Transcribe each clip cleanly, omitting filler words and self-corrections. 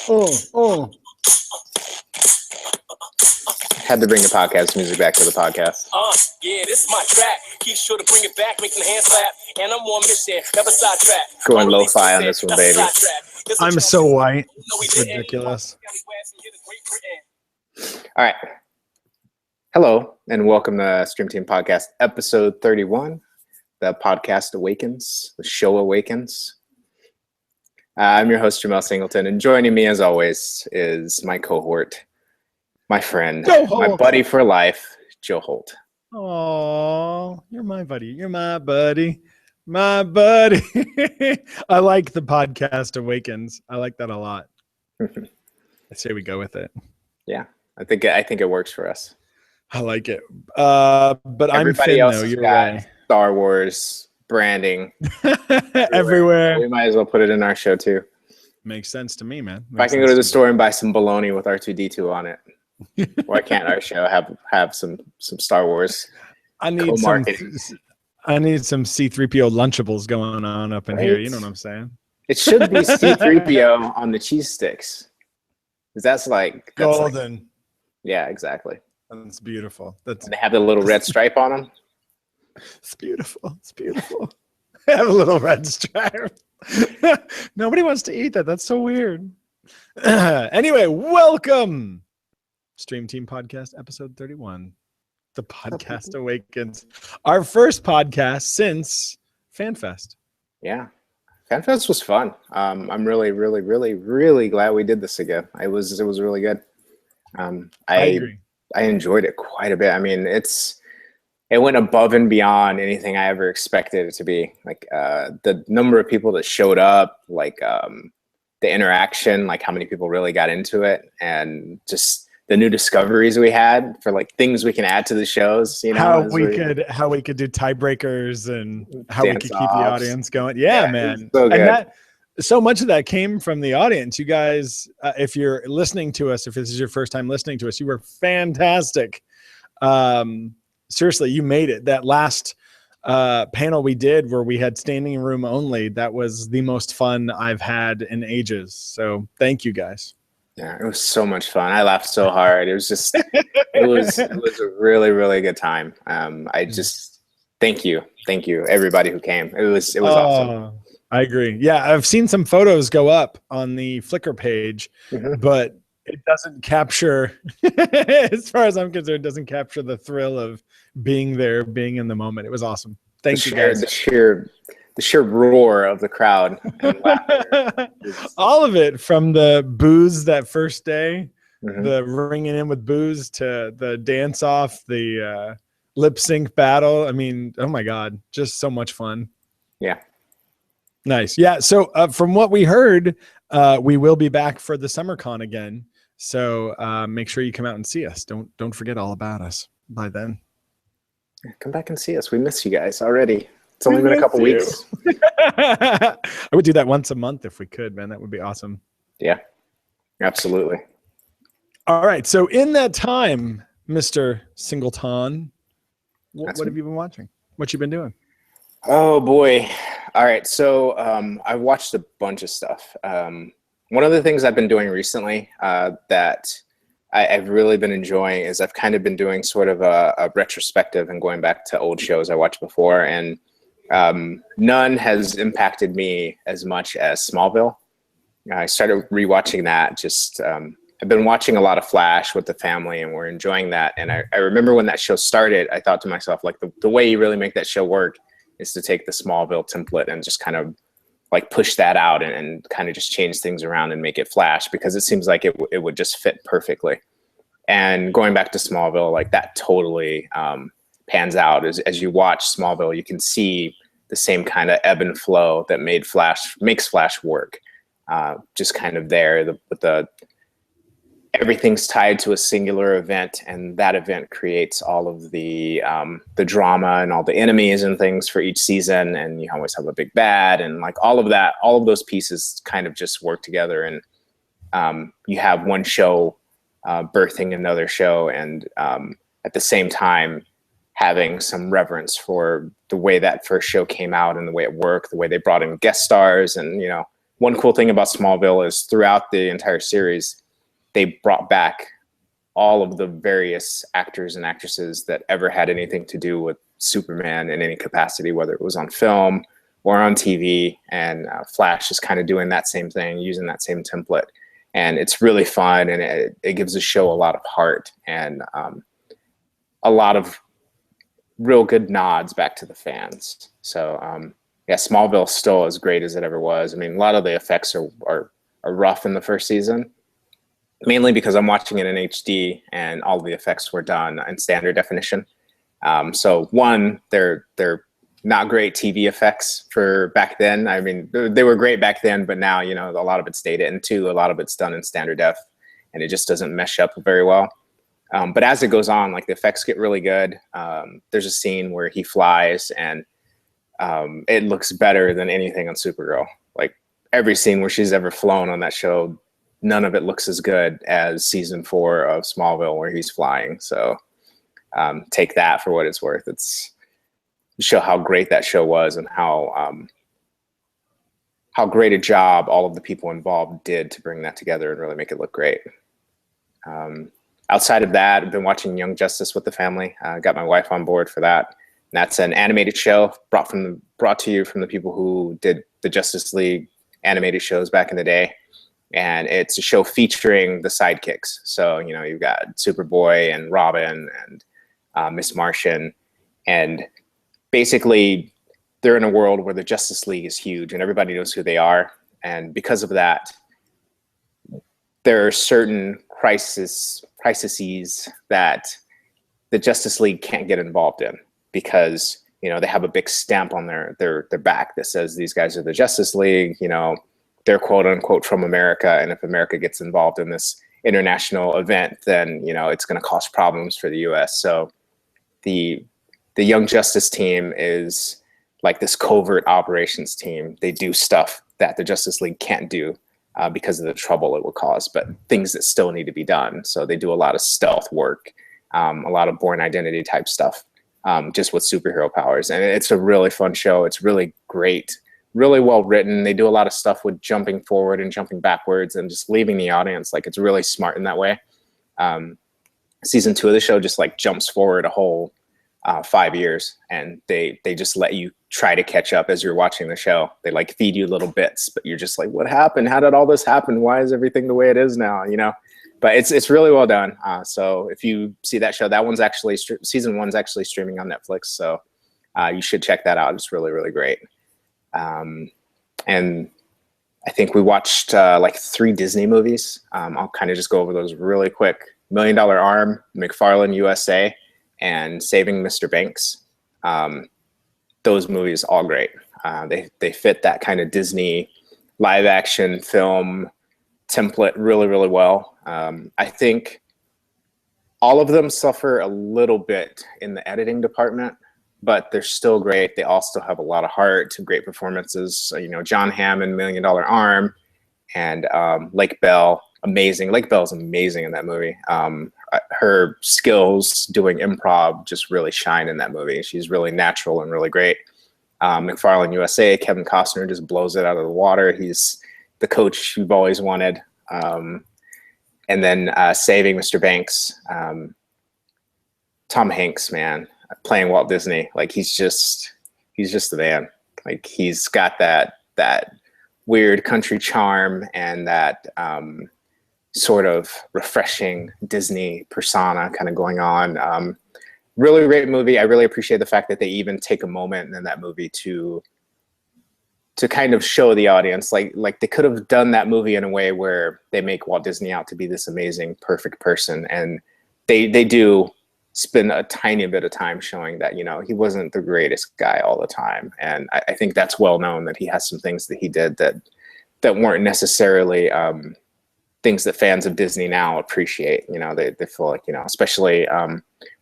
Oh. Had to bring the podcast music back to the podcast. Yeah, this is my track. Keep sure to bring it back, making the hands clap. And I'm on mission, never sidetrack. Going lo-fi on this one, baby. I'm so white. It's ridiculous. All right. Hello, and welcome to Stream Team Podcast, episode 31. The podcast Awakens, the show Awakens. I'm your host, Jamel Singleton, and joining me, as always, is my cohort, my friend, my buddy for life, Joe Holt. Oh, you're my buddy. You're my buddy. My buddy. I like the podcast Awakens. I like that a lot. I say we go with it. Yeah, I think it works for us. I like it. But everybody I'm else Finn, though. You're got right. Star Wars branding everywhere. We might as well put it in our show too. Makes sense to me, man. If I can go to the store and buy some bologna with R2-D2 on it, why can't our show have some Star Wars? I need some C-3PO Lunchables going on up in here. You know what I'm saying? It should be C-3PO on the cheese sticks. Because that's golden. Yeah, exactly. That's beautiful. And they have the little red stripe on them. It's beautiful. It's beautiful. Have a little red stripe. Nobody wants to eat that. That's so weird. Anyway, welcome. Stream Team Podcast, episode 31. The podcast Awakens. Our first podcast since Fan Fest. Yeah. Fan Fest was fun. I'm really, really, really, really glad we did this again. It was really good. I agree. I enjoyed it quite a bit. I mean, it went above and beyond anything I ever expected it to be. Like the number of people that showed up, like the interaction, like how many people really got into it, and just the new discoveries we had for like things we can add to the shows. You know, how we could do tiebreakers and how we could keep the audience going. Yeah, man. So good. And so much of that came from the audience. You guys, if you're listening to us, if this is your first time listening to us, you were fantastic. Seriously, you made it. That last panel we did where we had standing room only, that was the most fun I've had in ages. So thank you guys. Yeah, it was so much fun. I laughed so hard. It was just, it was a really, really good time. I just, thank you, everybody who came. It was awesome. I agree. Yeah, I've seen some photos go up on the Flickr page, but it doesn't capture, as far as I'm concerned, it doesn't capture the thrill of being there, being in the moment. It was awesome. Thank you guys. The sheer roar of the crowd and laughter. All of it, from the booze that first day, the ringing in with booze, to the dance off, the lip sync battle. I mean, oh my God, just so much fun. Yeah. Nice. Yeah. So from what we heard, we will be back for the SummerCon again. So make sure you come out and see us. Don't forget all about us by then. Come back and see us. We miss you guys already. It's only been a couple weeks. I would do that once a month if we could, man. That would be awesome. Yeah, absolutely. All right. So in that time, Mr. Singleton, what have you been watching? What you been doing? Oh boy. All right. So I've watched a bunch of stuff. One of the things I've been doing recently that I've really been enjoying is I've kind of been doing sort of a retrospective and going back to old shows I watched before, and none has impacted me as much as Smallville. I started rewatching that. Just I've been watching a lot of Flash with the family, and we're enjoying that. And I remember when that show started, I thought to myself, like, the way you really make that show work is to take the Smallville template and just kind of like push that out and kind of just change things around and make it Flash, because it seems like it would just fit perfectly. And going back to Smallville, like that totally pans out. As you watch Smallville, you can see the same kind of ebb and flow that makes Flash work. Just kind of there, everything's tied to a singular event, and that event creates all of the drama and all the enemies and things for each season. And you always have a big bad, and like all of that, all of those pieces kind of just work together. And you have one show birthing another show, and at the same time having some reverence for the way that first show came out and the way it worked, the way they brought in guest stars. And, you know, one cool thing about Smallville is throughout the entire series, they brought back all of the various actors and actresses that ever had anything to do with Superman in any capacity, whether it was on film or on TV. And Flash is kind of doing that same thing, using that same template. And it's really fun, and it gives the show a lot of heart and a lot of real good nods back to the fans. So yeah, Smallville still as great as it ever was. I mean, a lot of the effects are rough in the first season, mainly because I'm watching it in HD and all the effects were done in standard definition. So one, they're not great TV effects for back then. I mean, they were great back then, but now, you know, a lot of it's dated. And two, a lot of it's done in standard def and it just doesn't mesh up very well. But as it goes on, like the effects get really good. There's a scene where he flies and it looks better than anything on Supergirl. Like every scene where she's ever flown on that show, none of it looks as good as season 4 of Smallville where he's flying. So take that for what it's worth. It's show how great that show was and how great a job all of the people involved did to bring that together and really make it look great. Outside of that, I've been watching Young Justice with the family. Got my wife on board for that. And that's an animated show brought to you from the people who did the Justice League animated shows back in the day. And it's a show featuring the sidekicks. So, you know, you've got Superboy and Robin and Miss Martian. And basically, they're in a world where the Justice League is huge and everybody knows who they are. And because of that, there are certain crises that the Justice League can't get involved in because, you know, they have a big stamp on their back that says these guys are the Justice League, you know, they're quote unquote from America. And if America gets involved in this international event, then, you know, it's going to cause problems for the US. So the Young Justice team is like this covert operations team. They do stuff that the Justice League can't do because of the trouble it would cause, but things that still need to be done. So they do a lot of stealth work, a lot of Born Identity type stuff, just with superhero powers. And it's a really fun show. It's really great, really well written. They do a lot of stuff with jumping forward and jumping backwards and just leaving the audience. Like it's really smart in that way. Season 2 of the show just like jumps forward a whole 5 years, and they just let you try to catch up as you're watching the show. They like feed you little bits, but you're just like, what happened? How did all this happen? Why is everything the way it is now? You know, but it's really well done. So if you see that show, that one's actually season 1's actually streaming on Netflix. So you should check that out. It's really, really great. And I think we watched like 3 Disney movies. I'll kind of just go over those really quick. $1 Million Arm, McFarlane USA, and Saving Mr. Banks. Those movies all great. They fit that kind of Disney live action film template really, really well. I think all of them suffer a little bit in the editing department, but they're still great. They all still have a lot of heart, great performances. You know, John Hamm in $1 Million Arm, and Lake Bell, amazing. Lake Bell's amazing in that movie. Her skills doing improv just really shine in that movie. She's really natural and really great. McFarlane USA, Kevin Costner just blows it out of the water. He's the coach you've always wanted. And then Saving Mr. Banks, Tom Hanks, man, playing Walt Disney. Like he's just the man. Like he's got that weird country charm and that sort of refreshing Disney persona kind of going on. Really great movie. I really appreciate the fact that they even take a moment in that movie to kind of show the audience, like they could have done that movie in a way where they make Walt Disney out to be this amazing, perfect person. And they do spend a tiny bit of time showing that, you know, he wasn't the greatest guy all the time. And I think that's well known that he has some things that he did that weren't necessarily things that fans of Disney now appreciate. You know, they feel like, you know, especially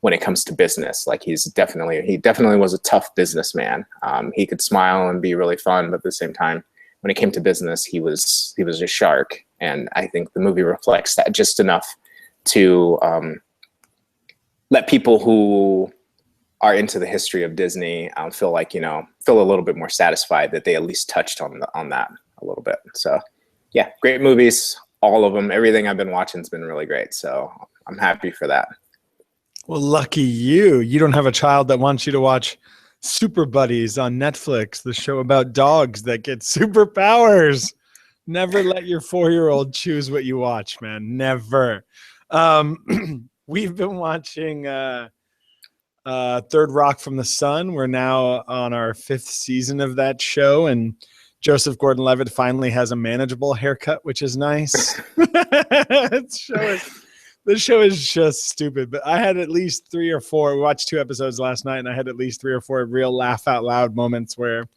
when it comes to business, like he definitely was a tough businessman. He could smile and be really fun, but at the same time, when it came to business, he was a shark. And I think the movie reflects that just enough to let people who are into the history of Disney feel like, feel a little bit more satisfied that they at least touched on that a little bit. So yeah, great movies, all of them. Everything I've been watching has been really great. So I'm happy for that. Well, lucky you. You don't have a child that wants you to watch Super Buddies on Netflix, the show about dogs that get superpowers. Never let your 4-year-old choose what you watch, man. Never. We've been watching Third Rock from the Sun. We're now on our 5th season of that show, and Joseph Gordon-Levitt finally has a manageable haircut, which is nice. The show is just stupid, but I had at least 3 or 4. We watched 2 episodes last night, and I had at least 3 or 4 real laugh out loud moments where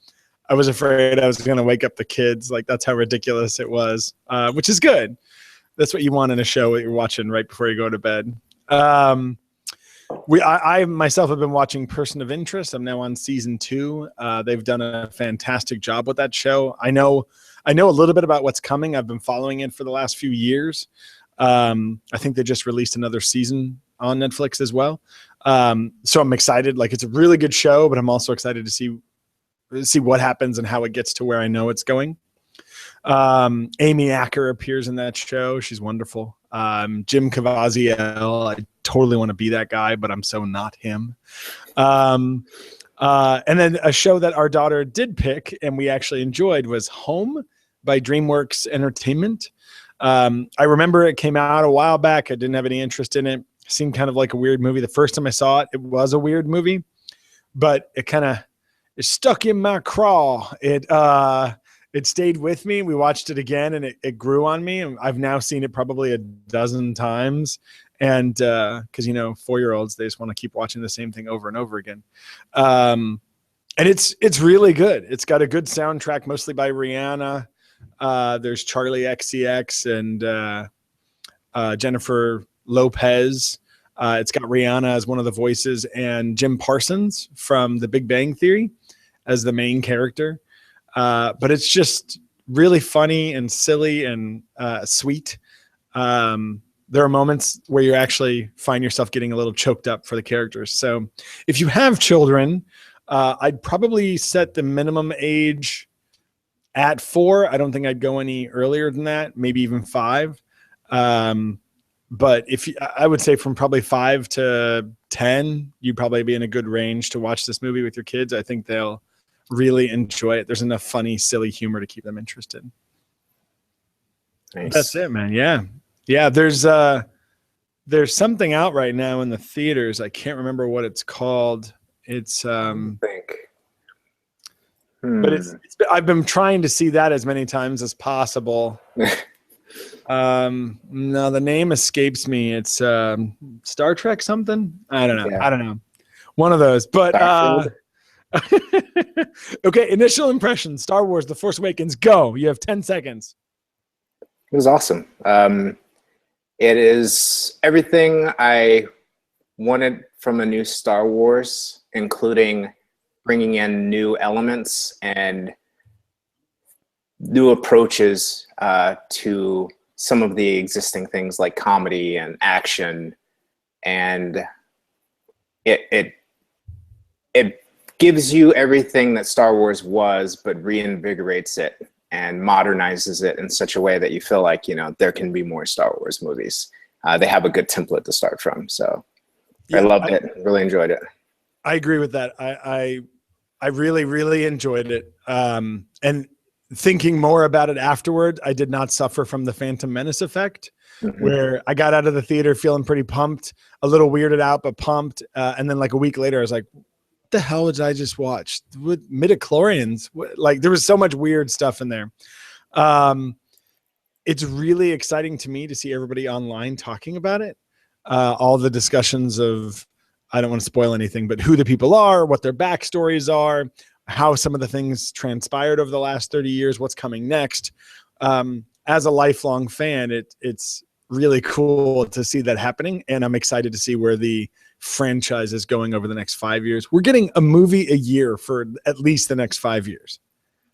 I was afraid I was going to wake up the kids. Like, that's how ridiculous it was, which is good. That's what you want in a show that you're watching right before you go to bed. I myself have been watching Person of Interest. I'm now on season 2. They've done a fantastic job with that show. I know a little bit about what's coming. I've been following it for the last few years. I think they just released another season on Netflix as well. So I'm excited. Like, it's a really good show, but I'm also excited to see what happens and how it gets to where I know it's going. Amy Acker appears in that show. She's wonderful. Jim Caviezel, I totally want to be that guy, but I'm so not him. And then a show that our daughter did pick and we actually enjoyed was Home by DreamWorks Entertainment. I remember it came out a while back. I didn't have any interest in it. It seemed kind of like a weird movie. The first time I saw it, it was a weird movie, but it stuck in my craw. It stayed with me. We watched it again and it grew on me. And I've now seen it probably a dozen times. And because 4-year-olds, they just want to keep watching the same thing over and over again. And it's really good. It's got a good soundtrack, mostly by Rihanna. There's Charlie XCX and Jennifer Lopez. It's got Rihanna as one of the voices and Jim Parsons from The Big Bang Theory as the main character. But it's just really funny and silly and sweet. There are moments where you actually find yourself getting a little choked up for the characters. So if you have children, I'd probably set the minimum age at 4. I don't think I'd go any earlier than that, maybe even 5. But I would say from probably 5 to 10, you'd probably be in a good range to watch this movie with your kids. I think they'll really enjoy it. There's enough funny, silly humor to keep them interested. Nice. That's it, man. Yeah. There's something out right now in the theaters. I can't remember what it's called. It's but I've been trying to see that as many times as possible. No, the name escapes me. It's Star Trek something. I don't know. Yeah. I don't know. One of those. But okay, initial impressions. Star Wars: The Force Awakens. Go. You have 10 seconds. It was awesome. It is everything I wanted from a new Star Wars, including bringing in new elements and new approaches to some of the existing things like comedy and action, and it gives you everything that Star Wars was, but reinvigorates it and modernizes it in such a way that you feel like, there can be more Star Wars movies. They have a good template to start from. So yeah, I loved it. Really enjoyed it. I agree with that. I really, really enjoyed it. And thinking more about it afterward, I did not suffer from the Phantom Menace effect, where I got out of the theater feeling pretty pumped, a little weirded out, but pumped. And then like a week later, I was like, what the hell did I just watch? With midichlorians? Like, there was so much weird stuff in there. It's really exciting to me to see everybody online talking about it. All the discussions of, I don't want to spoil anything, but who the people are, what their backstories are, how some of the things transpired over the last 30 years, what's coming next. As a lifelong fan, it's really cool to see that happening. And I'm excited to see where the franchise is going over the next 5 years. We're getting a movie a year for at least the next 5 years.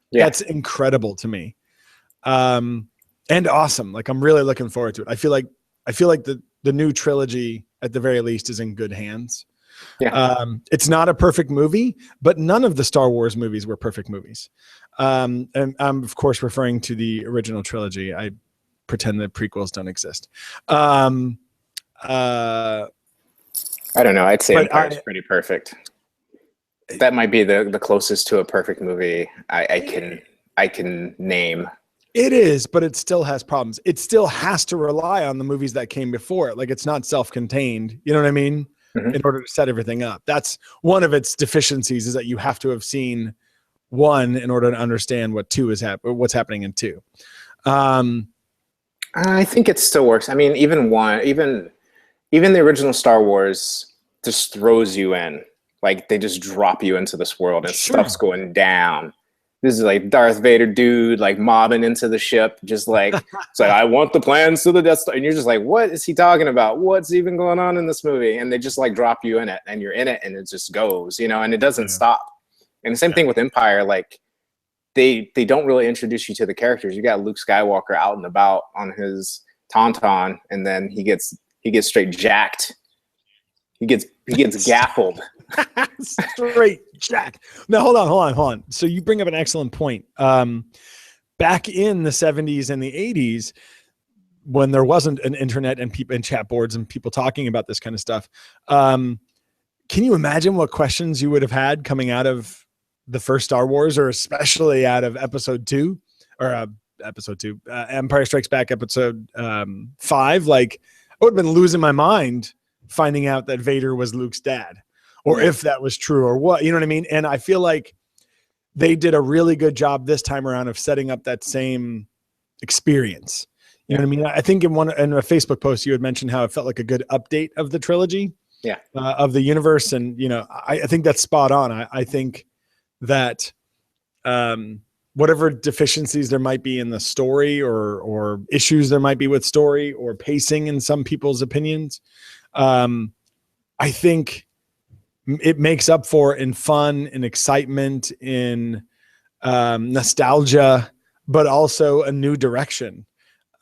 Yeah. That's incredible to me. And awesome. Like, I'm really looking forward to it. I feel like the new trilogy at the very least, is in good hands. Yeah. It's not a perfect movie, but none of the Star Wars movies were perfect movies. And I'm, of course, referring to the original trilogy. I pretend that prequels don't exist. I don't know. I'd say Empire's pretty perfect. That might be the closest to a perfect movie I can name. It is, but it still has problems. It still has to rely on the movies that came before it. Like, it's not self-contained. You know what I mean? Mm-hmm. In order to set everything up. That's one of its deficiencies, is that you have to have seen one in order to understand what what's happening in two. I think it still works. I mean, even the original Star Wars just throws you in. Like, they just drop you into this world and stuff's going down. This is like Darth Vader dude, like mobbing into the ship, just like, it's like, I want the plans to the Death Star. And you're just like, what is he talking about? What's even going on in this movie? And they just like drop you in it, and you're in it, and it just goes, and it doesn't stop. And the same thing with Empire. Like, they don't really introduce you to the characters. You got Luke Skywalker out and about on his Tauntaun, and then he gets straight jacked. He gets gaffled. Straight jack. Now, hold on. So you bring up an excellent point. Back in the 70s and the 80s, when there wasn't an internet and people and chat boards and people talking about this kind of stuff, can you imagine what questions you would have had coming out of the first Star Wars, or especially out of Episode 2, or Empire Strikes Back Episode 5? Like, I would have been losing my mind finding out that Vader was Luke's dad, or if that was true, or what, you know what I mean? And I feel like they did a really good job this time around of setting up that same experience. You know what I mean? I think in a Facebook post, you had mentioned how it felt like a good update of the trilogy, of the universe. And, I think that's spot on. I think that whatever deficiencies there might be in the story, or issues there might be with story or pacing in some people's opinions, I think it makes up for in fun, in excitement, in nostalgia, but also a new direction.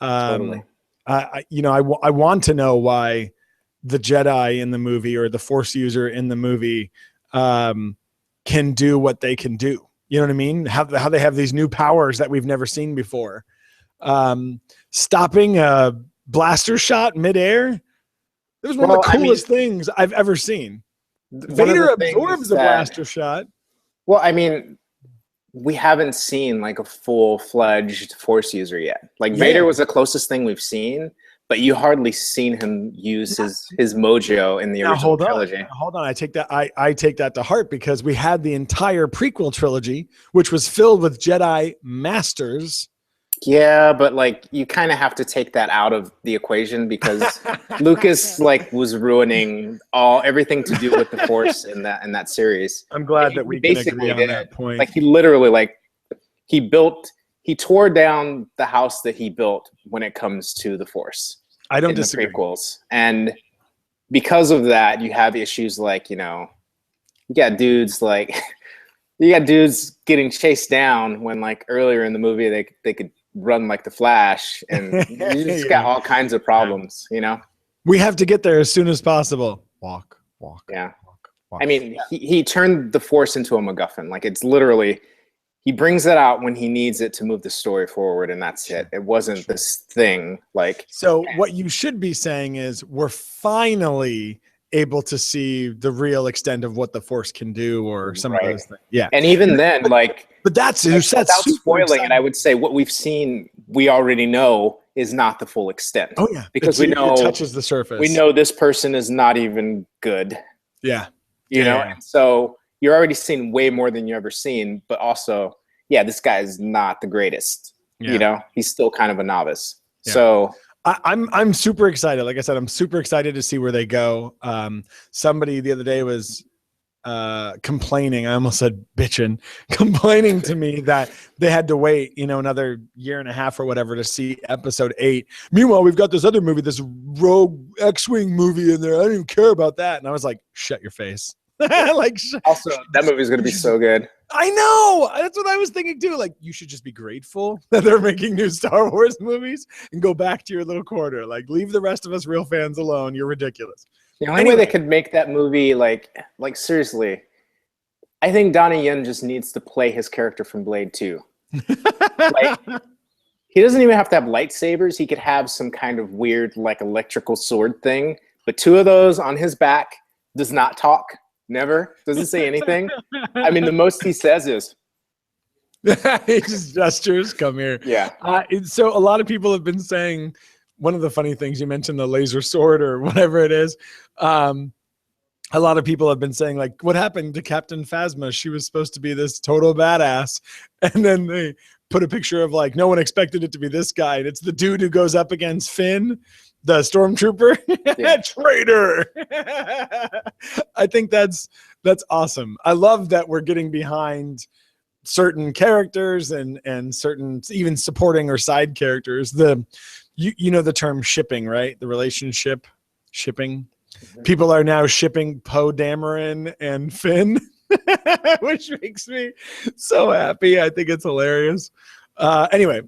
Totally. I want to know why the Jedi in the movie, or the Force user in the movie, can do what they can do. You know what I mean? How they have these new powers that we've never seen before. Stopping a blaster shot midair. It was one of the coolest things I've ever seen. Vader absorbs the blaster shot. Well, I mean, we haven't seen like a full-fledged Force user yet. Like, Vader was the closest thing we've seen, but you hardly seen him use his mojo in the original trilogy. Hold on, I take that to heart, because we had the entire prequel trilogy, which was filled with Jedi masters. Yeah, but like, you kind of have to take that out of the equation, because Lucas was ruining everything to do with the Force in that series. I'm glad that we can agree on that point. Like, he literally he tore down the house that he built when it comes to the Force. I don't disagree. The prequels. And because of that, you have issues like, you got dudes getting chased down when, like, earlier in the movie they could run like the Flash, and you just got all kinds of problems. We have to get there as soon as possible. Walk. Yeah. Walk. I mean, he turned the Force into a MacGuffin. Like, it's literally, he brings it out when he needs it to move the story forward, and that's it. It wasn't this thing like. So what you should be saying is, we're finally able to see the real extent of what the Force can do, or some of those things. Yeah. And even then, but that's without spoiling it, I would say what we've seen, we already know is not the full extent. Oh yeah, because it touches the surface. We know this person is not even good. Yeah. You know, and so you're already seeing way more than you ever seen, but also, this guy is not the greatest. Yeah. He's still kind of a novice. Yeah. So I'm super excited. Like I said, I'm super excited to see where they go. Somebody the other day was complaining, I almost said bitching, complaining to me that they had to wait, another year and a half or whatever to see Episode 8. Meanwhile, we've got this other movie, this Rogue X-Wing movie in there. I don't even care about that. And I was like, shut your face. Also, that movie's going to be so good. I know. That's what I was thinking too. Like, you should just be grateful that they're making new Star Wars movies and go back to your little corner. Like, leave the rest of us real fans alone. You're ridiculous. The only way they could make that movie, like seriously, I think Donnie Yen just needs to play his character from Blade 2. Like, he doesn't even have to have lightsabers. He could have some kind of weird, like, electrical sword thing. But 2 of those on his back, does not talk, never, doesn't say anything. I mean, the most he says is, he just gestures, come here. yeah. So a lot of people have been saying, one of the funny things, you mentioned the laser sword or whatever it is. A lot of people have been saying, like, what happened to Captain Phasma? She was supposed to be this total badass. And then they put a picture of, like, no one expected it to be this guy. And it's the dude who goes up against Finn, the stormtrooper. Yeah. Traitor. I think that's awesome. I love that we're getting behind certain characters and certain even supporting or side characters. You know the term shipping, right? The relationship shipping. Mm-hmm. People are now shipping Poe Dameron and Finn, which makes me so happy. I think it's hilarious. Anyway,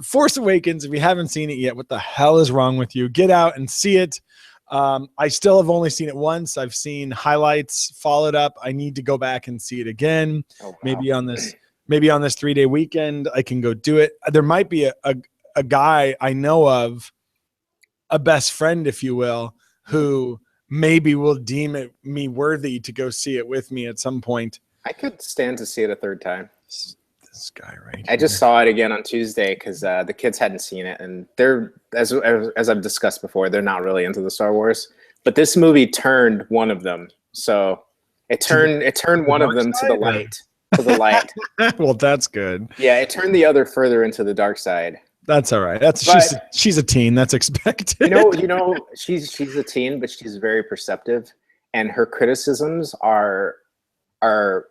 Force Awakens, if you haven't seen it yet, what the hell is wrong with you? Get out and see it. I still have only seen it once. I've seen highlights, followed up. I need to go back and see it again. Oh, wow. Maybe on this 3-day weekend, I can go do it. There might be a guy I know of, a best friend, if you will, who maybe will deem it me worthy to go see it with me at some point. I could stand to see it a third time. This guy right I just saw it again on Tuesday because the kids hadn't seen it, and they're, as I've discussed before, they're not really into the Star Wars. But this movie turned one of them, so it turned one of them to the light. To the light. Well, that's good. Yeah, it turned the other further into the dark side. That's all right. She's a teen. That's expected. You know, she's a teen, but she's very perceptive, and her criticisms are they're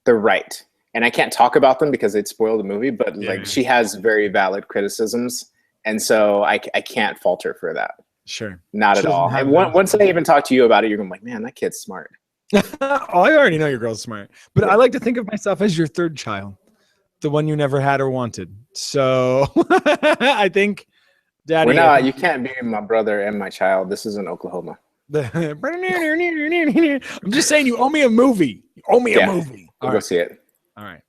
right. And I can't talk about them because they'd spoil the movie, but like she has very valid criticisms, and so I can't fault her for that. Sure, not at all. And once I even talk to you about it, you're going like, man, that kid's smart. Oh, I already know your girl's smart, but I like to think of myself as your third child, the one you never had or wanted. So I think, Daddy, we're not. You can't be my brother and my child. This isn't Oklahoma. I'm just saying, you owe me a movie. You owe me a movie. We'll go see it. All right.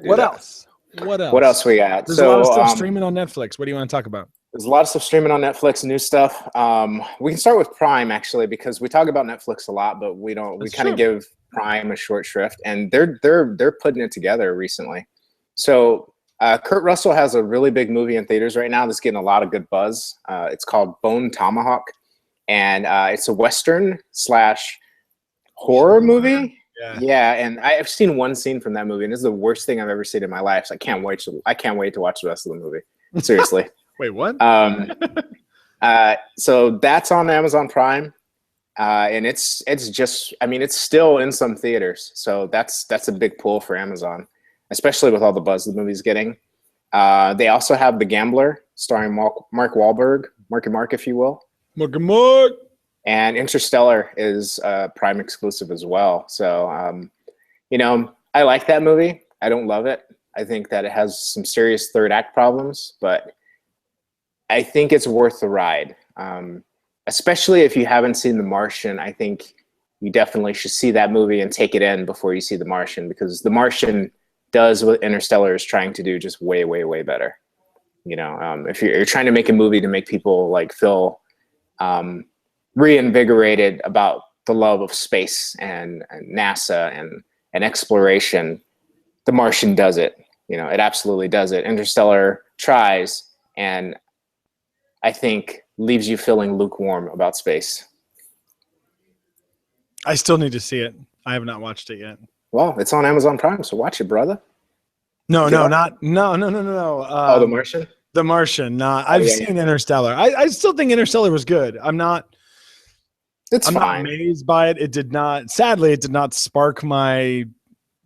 What else? What else we got? There's a lot of stuff streaming on Netflix. What do you want to talk about? There's a lot of stuff streaming on Netflix, new stuff. We can start with Prime, actually, because we talk about Netflix a lot, but we don't. We kind of give Prime a short shrift, and they're putting it together recently. So Kurt Russell has a really big movie in theaters right now that's getting a lot of good buzz. It's called Bone Tomahawk, and it's a Western / horror movie. Yeah, and I've seen one scene from that movie, and this is the worst thing I've ever seen in my life. So I can't wait to watch the rest of the movie. Seriously. Wait, what? So that's on Amazon Prime, and it's just, I mean, it's still in some theaters, so that's a big pull for Amazon, especially with all the buzz the movie's getting. They also have The Gambler, starring Mark Wahlberg, Marky Mark, if you will. Marky Mark. And Interstellar is Prime exclusive as well. So, you know, I like that movie. I don't love it. I think that it has some serious third act problems, but I think it's worth the ride. Especially if you haven't seen The Martian, I think you definitely should see that movie and take it in before you see The Martian, because The Martian does what Interstellar is trying to do just way, way, way better. You know, if you're trying to make a movie to make people like feel reinvigorated about the love of space and NASA and exploration, The Martian does it. You know, it absolutely does it. Interstellar tries, and I think leaves you feeling lukewarm about space. I still need to see it. I have not watched it yet. Well, it's on Amazon Prime, so watch it, brother. No. The Martian. The Martian. I've seen Interstellar. I still think Interstellar was good. I'm not amazed by it. It did not spark my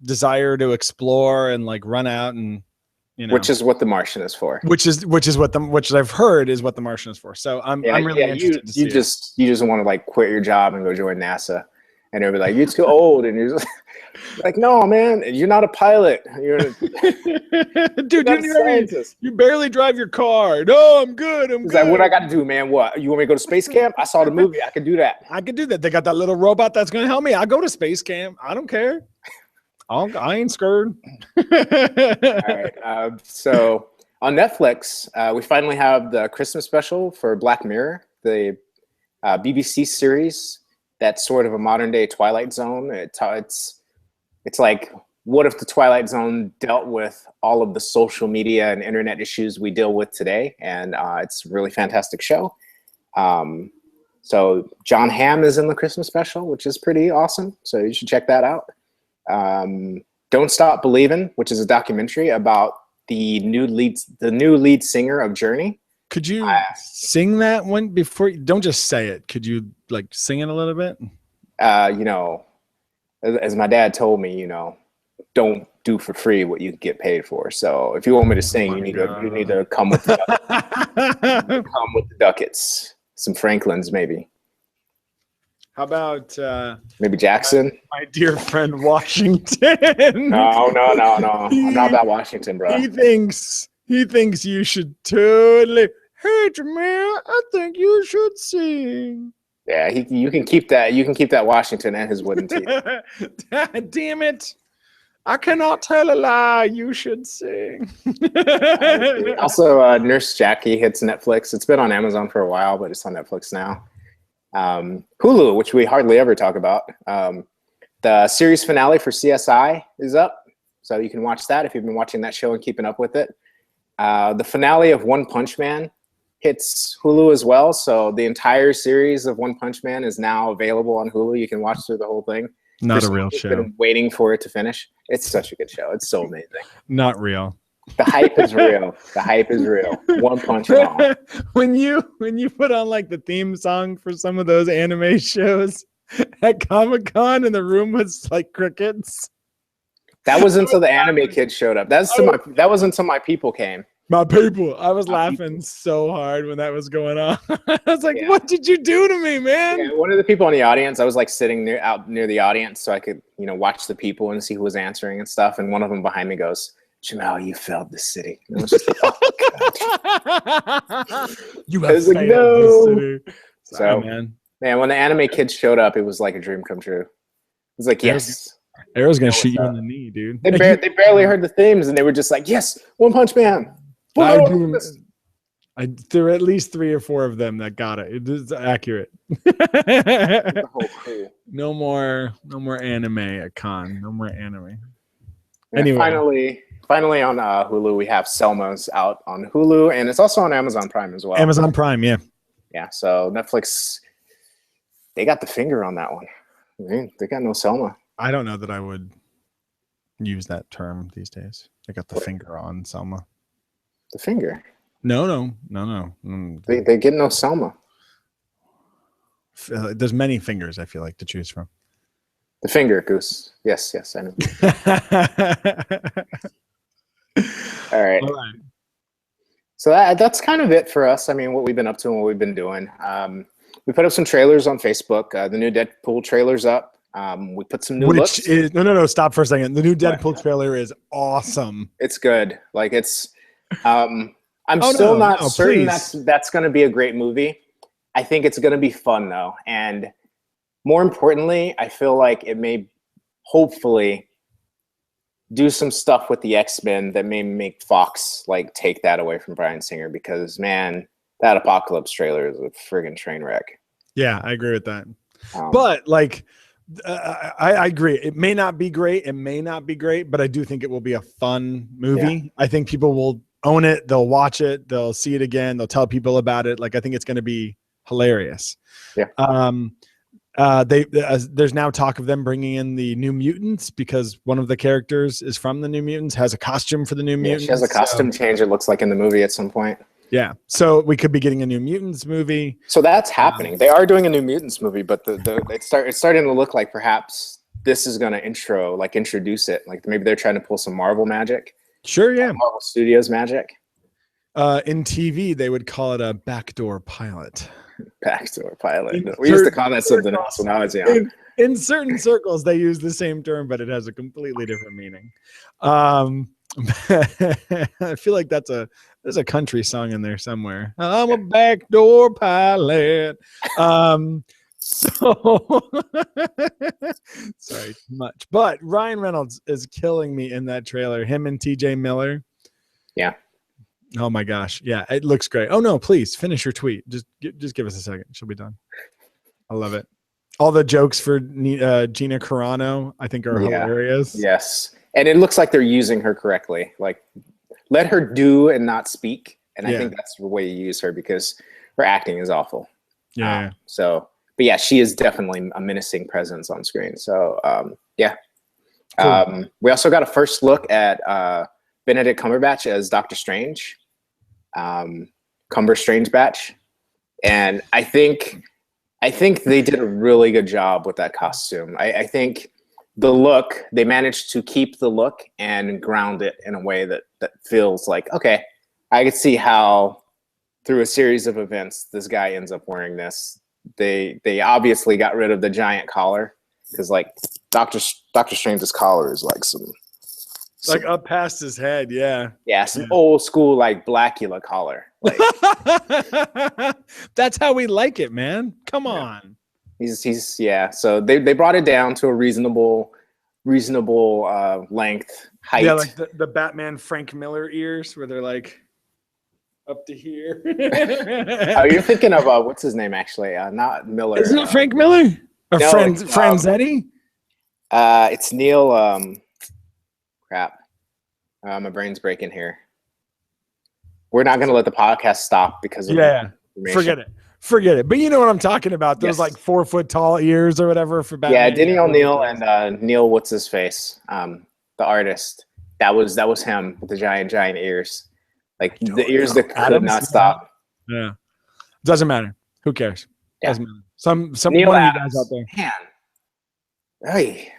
desire to explore and like run out and, you know, which is what The Martian is for. Which I've heard is what The Martian is for. So I'm really interested to see you just want to like quit your job and go join NASA. And they'll be like, "You're too old," and you're just like, "No, man, you're not a pilot. You're Dude, not a scientist." you barely drive your car. No, I'm good. He's like, "What I got to do, man? What, you want me to go to space camp? I saw the movie. I can do that. I can do that. They got that little robot that's going to help me. I go to space camp. I don't care. I ain't scared." All right. So on Netflix, we finally have the Christmas special for Black Mirror, the BBC series that's sort of a modern day Twilight Zone. It's like, what if the Twilight Zone dealt with all of the social media and internet issues we deal with today? And it's a really fantastic show. So John Hamm is in the Christmas special, which is pretty awesome. So you should check that out. Don't Stop Believin', which is a documentary about the new lead singer of Journey. Could you sing that one before? Don't just say it. Could you like sing it a little bit? You know, as my dad told me, don't do for free what you get paid for. So if you want me to sing, you need to come with the ducats, some Franklins maybe. How about maybe Jackson? My dear friend Washington. No. I'm not about Washington, bro. He thinks you should totally. Hey, Jameer, I think you should sing. Yeah, you can keep that. You can keep that Washington and his wooden teeth. Damn it! I cannot tell a lie. You should sing. Also, Nurse Jackie hits Netflix. It's been on Amazon for a while, but it's on Netflix now. Hulu, which we hardly ever talk about. The series finale for CSI is up, so you can watch that if you've been watching that show and keeping up with it. The finale of One Punch Man hits Hulu as well, so the entire series of One Punch Man is now available on Hulu. You can watch through the whole thing. Not a real show. Been waiting for it to finish. It's such a good show. It's so amazing. Not real. The hype is real. The hype is real. One Punch Man. When you put on like the theme song for some of those anime shows at Comic-Con and the room was like crickets. That was until the anime kids showed up. That was until my people came. My people. I was laughing so hard when that was going on. I was like, "What did you do to me, man?" Yeah, one of the people in the audience, I was like sitting out near the audience so I could, watch the people and see who was answering and stuff. And one of them behind me goes, "Jamal, you failed the city." And I was just like, "Oh, God." You have failed no. the city. Sorry, So, man, when the anime kids showed up, it was like a dream come true. It was like, yes. Arrow's gonna shoot you in the knee, dude. They barely heard the themes, and they were just like, "Yes, One Punch Man." There were at least 3 or 4 of them that got it. It is accurate. The whole crew. No more anime at con. No more anime. Yeah, Anyway, finally on Hulu, we have Selma's out on Hulu, and it's also on Amazon Prime as well. Amazon Prime, yeah. Yeah, so Netflix, they got the finger on that one. They got no Selma. I don't know that I would use that term these days. I got the finger on Selma. The finger? No. They get no Selma. There's many fingers, I feel like, to choose from. The finger, Goose. Yes, I know. All right. So that's kind of it for us. I mean, what we've been up to and what we've been doing. We put up some trailers on Facebook. The new Deadpool trailer's up. We put some new looks. No, stop for a second. The new Deadpool trailer is awesome. It's good. Like it's I'm still not certain that's going to be a great movie. I think it's going to be fun though. And more importantly, I feel like it may hopefully do some stuff with the X-Men that may make Fox like take that away from Bryan Singer, because man, that Apocalypse trailer is a friggin' train wreck. Yeah, I agree with that. But like, I agree. It may not be great. It may not be great, but I do think it will be a fun movie. Yeah. I think people will own it. They'll watch it. They'll see it again. They'll tell people about it. Like, I think it's going to be hilarious. Yeah. There's now talk of them bringing in the New Mutants, because one of the characters is from the New Mutants, has a costume for the New Mutants. She has a costume change, it looks like, in the movie at some point. Yeah. So we could be getting a New Mutants movie. So that's happening. They are doing a New Mutants movie, but it's starting to look like perhaps this is going to introduce it. Like maybe they're trying to pull some Marvel magic. Sure, yeah. Marvel Studios magic. In TV, they would call it a backdoor pilot. Backdoor pilot. We used to call that something else when I was young. In certain circles, they use the same term, but it has a completely different meaning. I feel like there's a country song in there somewhere. I'm a backdoor pilot. So sorry, too much. But Ryan Reynolds is killing me in that trailer. Him and TJ Miller. Yeah. Oh my gosh. Yeah, it looks great. Oh no, please finish your tweet. Just give us a second. She'll be done. I love it. All the jokes for Gina Carano, I think, are hilarious. Yes. And it looks like they're using her correctly. Like, let her do and not speak. And I think that's the way you use her because her acting is awful. Yeah. But yeah, she is definitely a menacing presence on screen. So, yeah. Cool. We also got a first look at Benedict Cumberbatch as Doctor Strange. Cumber-Strange-Batch. And I think they did a really good job with that costume. I think the look, they managed to keep the look and ground it in a way that feels like, okay, I could see how through a series of events, this guy ends up wearing this. They obviously got rid of the giant collar because like Doctor Strange's collar is like some like up past his head. Yeah. Yeah. Some old school, like Blackula collar. Like, that's how we like it, man. Come on. He's So they brought it down to a reasonable length, height. Yeah, like the Batman Frank Miller ears where they're like up to here. Oh, you're thinking of what's his name actually? Not Miller. Isn't it Frank Miller? Or no, Franzetti? It's Neil. Crap. My brain's breaking here. We're not going to let the podcast stop because of Forget it. But you know what I'm talking about. Those like 4 foot tall ears or whatever for Batman. Yeah, Denny O'Neil and Neil, what's his face? The artist. That was him with the giant ears. Like the ears that could not stop. Yeah. Doesn't matter. Who cares? Yeah. Doesn't matter. Some Neil one of you Adams. guys out there. Man. Hey.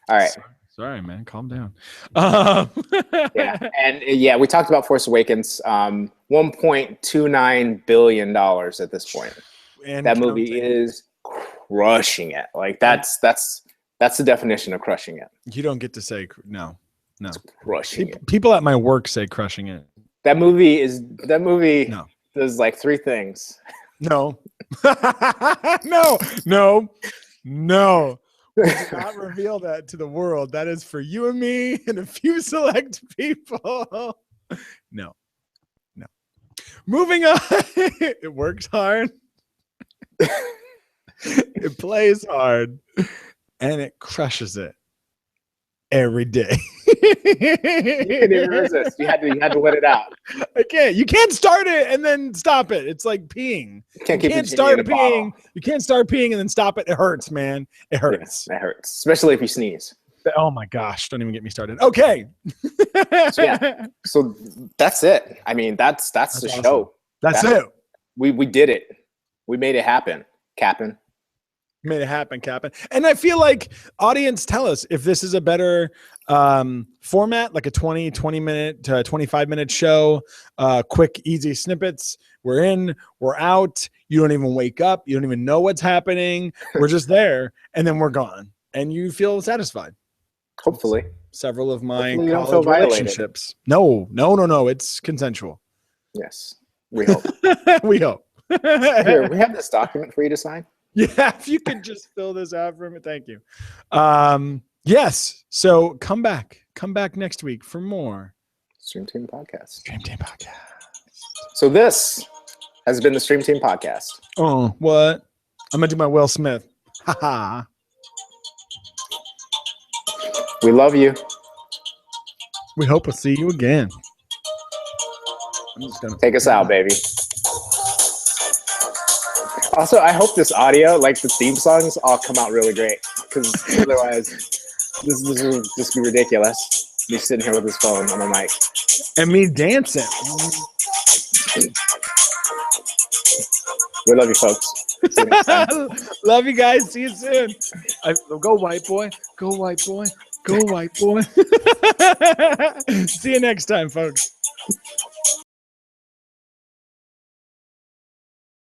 All right. Sorry, man. Calm down. Yeah. And we talked about Force Awakens. $1.29 billion at this point. And that movie is crushing it. Like that's the definition of crushing it. You don't get to say no. It's crushing it. People at my work say crushing it. That movie does like 3 things. No. No. We do not reveal that to the world. That is for you and me and a few select people. No. Moving on. It works hard. It plays hard. And it crushes it every day. You couldn't even resist. You had to let it out. I can't. You can't start it and then stop it. It's like peeing. You can't start peeing. You can't start peeing and then stop it. It hurts, man. It hurts. Yeah, it hurts, especially if you sneeze. Oh my gosh! Don't even get me started. Okay. So that's it. I mean, that's the awesome show. That's it. We did it. We made it happen, Captain. Made it happen, Captain. And I feel like audience, tell us if this is a better format, like a 20 minute to 25 minute show, quick, easy snippets. We're in, we're out. You don't even wake up. You don't even know what's happening. We're just there and then we're gone. And you feel satisfied. Hopefully. Several of my college relationships. No. It's consensual. Yes. We hope. We hope. Here, we have this document for you to sign. Yeah, if you could just fill this out for me, thank you. Yes, so come back next week for more Stream Team Podcast. So this has been the Stream Team Podcast. Oh, what? I'm gonna do my Will Smith. Haha. We love you. We hope we'll see you again. I'm just gonna take us out, baby. Also, I hope this audio, like the theme songs, all come out really great. Because otherwise, this will just be ridiculous. Me sitting here with his phone on the mic. And me dancing. We love you, folks. See you next time. Love you guys. See you soon. Go, white boy. Go, white boy. Go, white boy. See you next time, folks.